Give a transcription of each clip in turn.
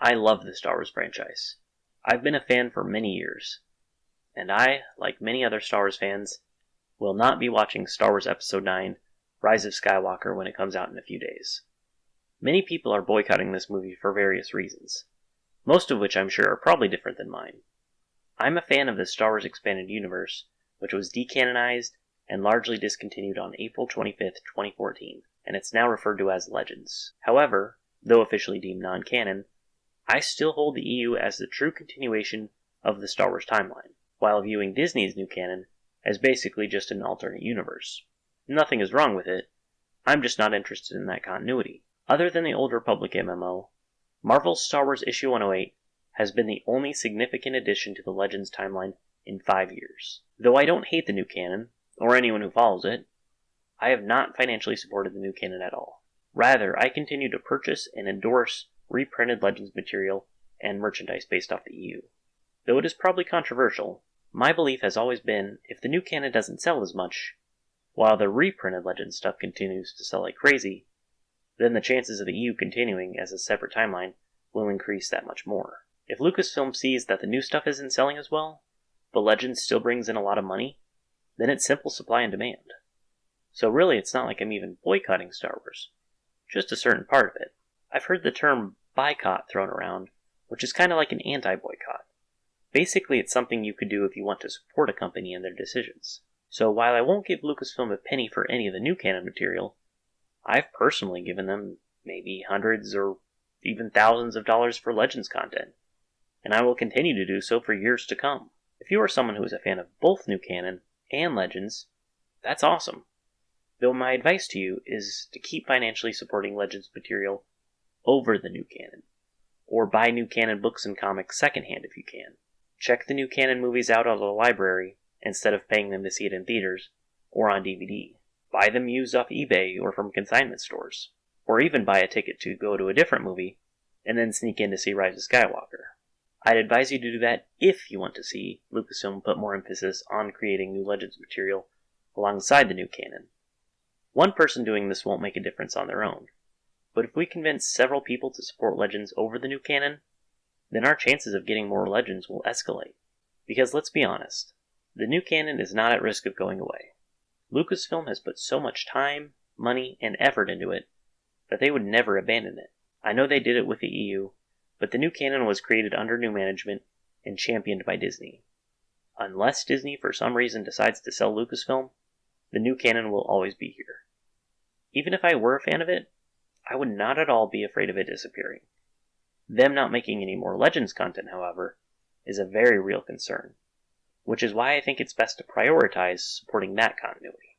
I love the Star Wars franchise. I've been a fan for many years, and I, like many other Star Wars fans, will not be watching Star Wars Episode 9, Rise of Skywalker when it comes out in a few days. Many people are boycotting this movie for various reasons, most of which I'm sure are probably different than mine. I'm a fan of the Star Wars Expanded Universe, which was decanonized and largely discontinued on April 25th, 2014, and it's now referred to as Legends. However, though officially deemed non-canon, I still hold the EU as the true continuation of the Star Wars timeline, while viewing Disney's new canon as basically just an alternate universe. Nothing is wrong with it, I'm just not interested in that continuity. Other than the Old Republic MMO, Marvel's Star Wars Issue 108 has been the only significant addition to the Legends timeline in 5 years. Though I don't hate the new canon, or anyone who follows it, I have not financially supported the new canon at all. Rather, I continue to purchase and endorse reprinted Legends material and merchandise based off the EU. Though it is probably controversial, my belief has always been if the new canon doesn't sell as much, while the reprinted Legends stuff continues to sell like crazy, then the chances of the EU continuing as a separate timeline will increase that much more. If Lucasfilm sees that the new stuff isn't selling as well, but Legends still brings in a lot of money, then it's simple supply and demand. So really it's not like I'm even boycotting Star Wars, just a certain part of it. I've heard the term boycott thrown around, which is kind of like an anti-boycott. Basically, it's something you could do if you want to support a company in their decisions. So while I won't give Lucasfilm a penny for any of the new canon material, I've personally given them maybe hundreds or even thousands of dollars for Legends content, and I will continue to do so for years to come. If you are someone who is a fan of both new canon and Legends, that's awesome. Though my advice to you is to keep financially supporting Legends material over the new canon, or buy new canon books and comics secondhand if you can. Check the new canon movies out at a library instead of paying them to see it in theaters or on DVD. Buy them used off eBay or from consignment stores, or even buy a ticket to go to a different movie and then sneak in to see Rise of Skywalker. I'd advise you to do that if you want to see Lucasfilm put more emphasis on creating new Legends material alongside the new canon. One person doing this won't make a difference on their own, but if we convince several people to support Legends over the new canon, then our chances of getting more Legends will escalate. Because let's be honest, the new canon is not at risk of going away. Lucasfilm has put so much time, money, and effort into it that they would never abandon it. I know they did it with the EU, but the new canon was created under new management and championed by Disney. Unless Disney for some reason decides to sell Lucasfilm, the new canon will always be here. Even if I were a fan of it, I would not at all be afraid of it disappearing. Them not making any more Legends content, however, is a very real concern, which is why I think it's best to prioritize supporting that continuity,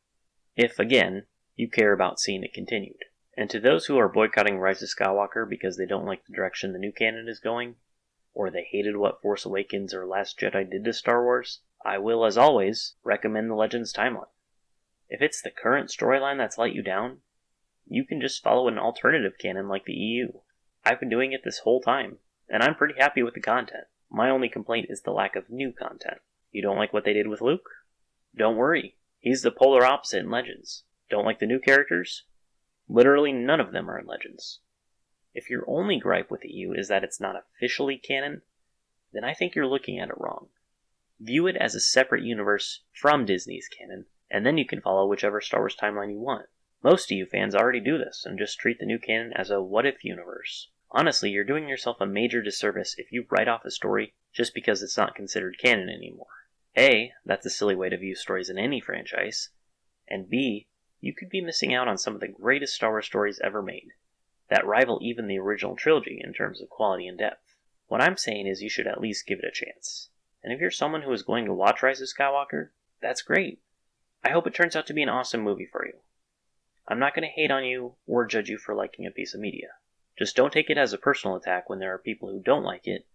if, again, you care about seeing it continued. And to those who are boycotting Rise of Skywalker because they don't like the direction the new canon is going, or they hated what Force Awakens or Last Jedi did to Star Wars, I will, as always, recommend the Legends timeline. If it's the current storyline that's let you down, you can just follow an alternative canon like the EU. I've been doing it this whole time, and I'm pretty happy with the content. My only complaint is the lack of new content. You don't like what they did with Luke? Don't worry, he's the polar opposite in Legends. Don't like the new characters? Literally none of them are in Legends. If your only gripe with the EU is that it's not officially canon, then I think you're looking at it wrong. View it as a separate universe from Disney's canon, and then you can follow whichever Star Wars timeline you want. Most EU fans already do this and just treat the new canon as a what-if universe. Honestly, you're doing yourself a major disservice if you write off a story just because it's not considered canon anymore. A, that's a silly way to view stories in any franchise, and B, you could be missing out on some of the greatest Star Wars stories ever made, that rival even the original trilogy in terms of quality and depth. What I'm saying is you should at least give it a chance. And if you're someone who is going to watch Rise of Skywalker, that's great. I hope it turns out to be an awesome movie for you. I'm not going to hate on you or judge you for liking a piece of media. Just don't take it as a personal attack when there are people who don't like it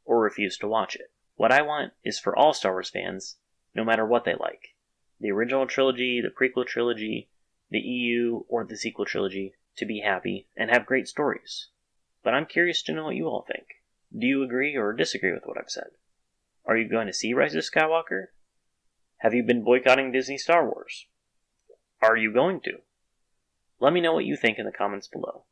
or refuse to watch it. What I want is for all Star Wars fans, no matter what they like, the original trilogy, the prequel trilogy, the EU, or the sequel trilogy, to be happy and have great stories. But I'm curious to know what you all think. Do you agree or disagree with what I've said? Are you going to see Rise of Skywalker? Have you been boycotting Disney Star Wars? Are you going to? Let me know what you think in the comments below.